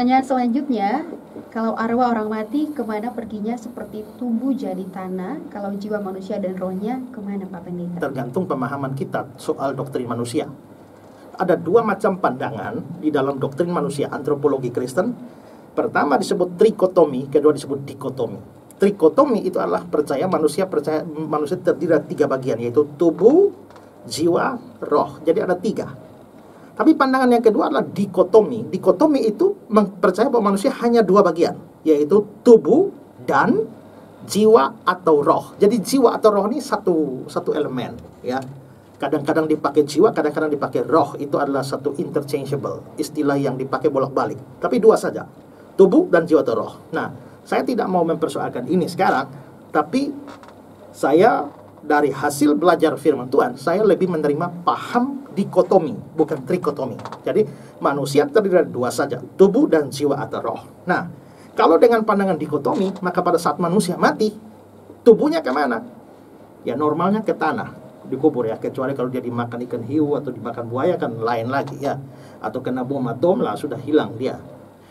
Pertanyaan selanjutnya, kalau arwah orang mati kemana perginya seperti tubuh jadi tanah, kalau jiwa manusia dan rohnya kemana Pak Pendeta? Tergantung pemahaman kita soal doktrin manusia. Ada dua macam pandangan di dalam doktrin manusia antropologi Kristen. Pertama disebut trikotomi, kedua disebut dikotomi. Trikotomi itu adalah percaya manusia terdiri dari tiga bagian, yaitu tubuh, jiwa, roh. Jadi ada tiga. Tapi pandangan yang kedua adalah dikotomi. Dikotomi itu percaya bahwa manusia hanya dua bagian, yaitu tubuh dan jiwa atau roh. Jadi jiwa atau roh ini satu elemen, ya. Kadang-kadang dipakai jiwa, kadang-kadang dipakai roh. Itu adalah satu interchangeable, istilah yang dipakai bolak-balik. Tapi dua saja, tubuh dan jiwa atau roh. Nah, saya tidak mau mempersoalkan ini sekarang, tapi saya dari hasil belajar firman Tuhan, saya lebih menerima paham dikotomi, bukan trikotomi. Jadi manusia terdiri dari dua saja, tubuh dan jiwa atau roh. Nah, kalau dengan pandangan dikotomi, maka pada saat manusia mati, tubuhnya kemana? Ya normalnya ke tanah, dikubur ya, kecuali kalau dia dimakan ikan hiu atau dimakan buaya kan lain lagi ya, atau kena bom atom lah sudah hilang dia.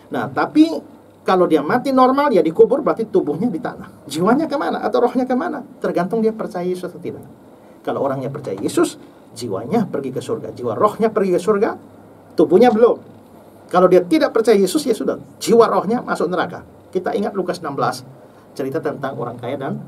Nah, tapi kalau dia mati normal ya dikubur, berarti tubuhnya di tanah. Jiwanya kemana atau rohnya kemana? Tergantung dia percaya Yesus atau tidak. Kalau orangnya percaya Yesus, jiwanya pergi ke surga, jiwa rohnya pergi ke surga, tubuhnya belum. Kalau dia tidak percaya Yesus, ya sudah, jiwa rohnya masuk neraka. Kita ingat Lukas 16, cerita tentang orang kaya dan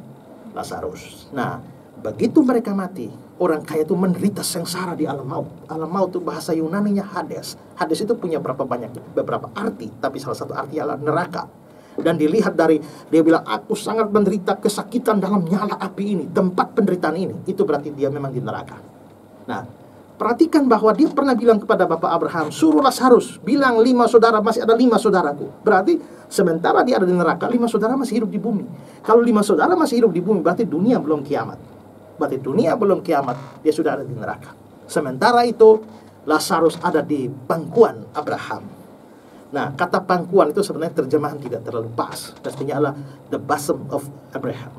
Lazarus. Nah, begitu mereka mati, orang kaya itu menderita sengsara di alam maut. Alam maut itu bahasa Yunaninya Hades. Hades itu punya beberapa arti, tapi salah satu arti adalah neraka. Dan dilihat dari, dia bilang, aku sangat menderita kesakitan dalam nyala api ini, tempat penderitaan ini. Itu berarti dia memang di neraka. Nah, perhatikan bahwa dia pernah bilang kepada Bapak Abraham, suruh Lazarus, bilang 5 saudara, masih ada 5 saudaraku. Berarti sementara dia ada di neraka, 5 saudara masih hidup di bumi. Kalau 5 saudara masih hidup di bumi, berarti dunia belum kiamat. Berarti dunia belum kiamat, dia sudah ada di neraka. Sementara itu, Lazarus ada di pangkuan Abraham. Nah, kata pangkuan itu sebenarnya terjemahan tidak terlalu pas. Pastinya adalah the bosom of Abraham.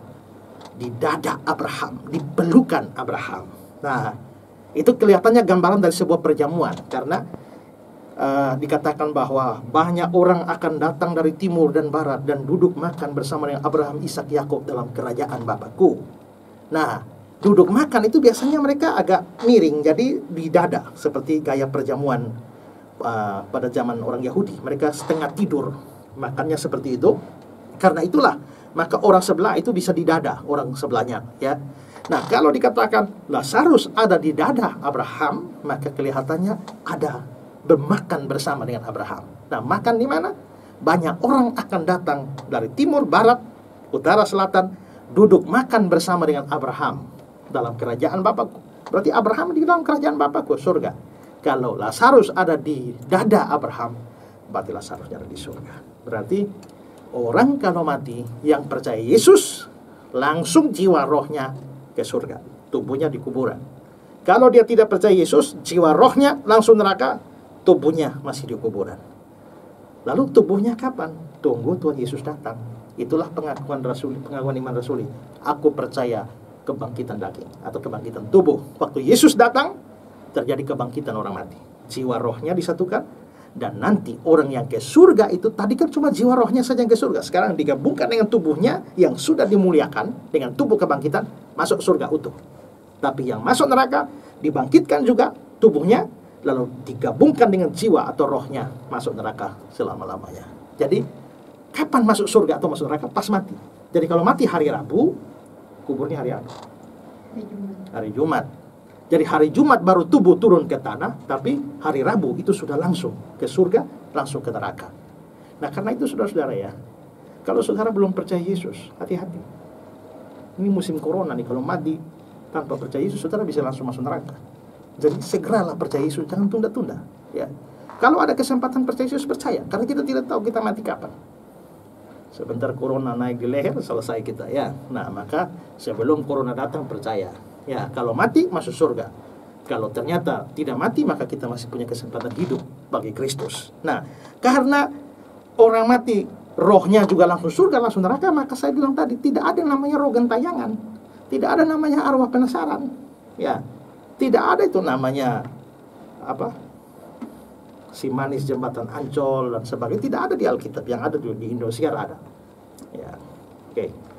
Di dada Abraham, di pelukan Abraham. Nah, itu kelihatannya gambaran dari sebuah perjamuan. Karena dikatakan bahwa banyak orang akan datang dari timur dan barat dan duduk makan bersama dengan Abraham, Ishak, Yakub dalam kerajaan Bapakku. Nah, duduk makan itu biasanya mereka agak miring, jadi di dada, seperti gaya perjamuan pada zaman orang Yahudi. Mereka setengah tidur, makannya seperti itu. Karena itulah, maka orang sebelah itu bisa di dada orang sebelahnya, ya. Nah, kalau dikatakan Lazarus ada di dada Abraham, maka kelihatannya ada bermakan bersama dengan Abraham. Nah, makan di mana? Banyak orang akan datang dari timur, barat, utara, selatan, duduk makan bersama dengan Abraham dalam kerajaan Bapakku. Berarti Abraham di dalam kerajaan Bapakku, surga. Kalau Lazarus ada di dada Abraham, berarti Lazarus ada di surga. Berarti orang kalau mati yang percaya Yesus, langsung jiwa rohnya ke surga, tubuhnya di kuburan. Kalau dia tidak percaya Yesus, jiwa rohnya langsung neraka, tubuhnya masih di kuburan. Lalu tubuhnya kapan? Tunggu Tuhan Yesus datang. Itulah pengakuan iman rasuli. Aku percaya kebangkitan daging atau kebangkitan tubuh. Waktu Yesus datang, terjadi kebangkitan orang mati. Jiwa rohnya disatukan, dan nanti orang yang ke surga itu, tadi kan cuma jiwa rohnya saja yang ke surga. Sekarang digabungkan dengan tubuhnya yang sudah dimuliakan, dengan tubuh kebangkitan, masuk surga utuh. Tapi yang masuk neraka, dibangkitkan juga tubuhnya, lalu digabungkan dengan jiwa atau rohnya, masuk neraka selama-lamanya. Jadi, kapan masuk surga atau masuk neraka? Pas mati. Jadi kalau mati hari Rabu, kuburnya hari apa? Hari Jumat. Jadi hari Jumat baru tubuh turun ke tanah, tapi hari Rabu itu sudah langsung ke surga, langsung ke neraka. Nah, karena itu saudara-saudara ya, kalau saudara belum percaya Yesus, hati-hati. Ini musim corona nih, kalau mati tanpa percaya Yesus, saudara bisa langsung masuk neraka. Jadi segeralah percaya Yesus, jangan tunda-tunda. Ya, kalau ada kesempatan percaya Yesus, percaya, karena kita tidak tahu kita mati kapan. Sebentar corona naik di leher, selesai kita ya. Nah, maka sebelum corona datang, percaya. Ya, kalau mati masuk surga. Kalau ternyata tidak mati, maka kita masih punya kesempatan hidup bagi Kristus. Nah, karena orang mati rohnya juga langsung surga, langsung neraka, maka saya bilang tadi tidak ada namanya roh gentayangan, tidak ada namanya arwah penasaran. Ya, tidak ada itu namanya apa? si manis jembatan Ancol dan sebagainya tidak ada di Alkitab, yang ada di Indosiar ada. Ya, oke.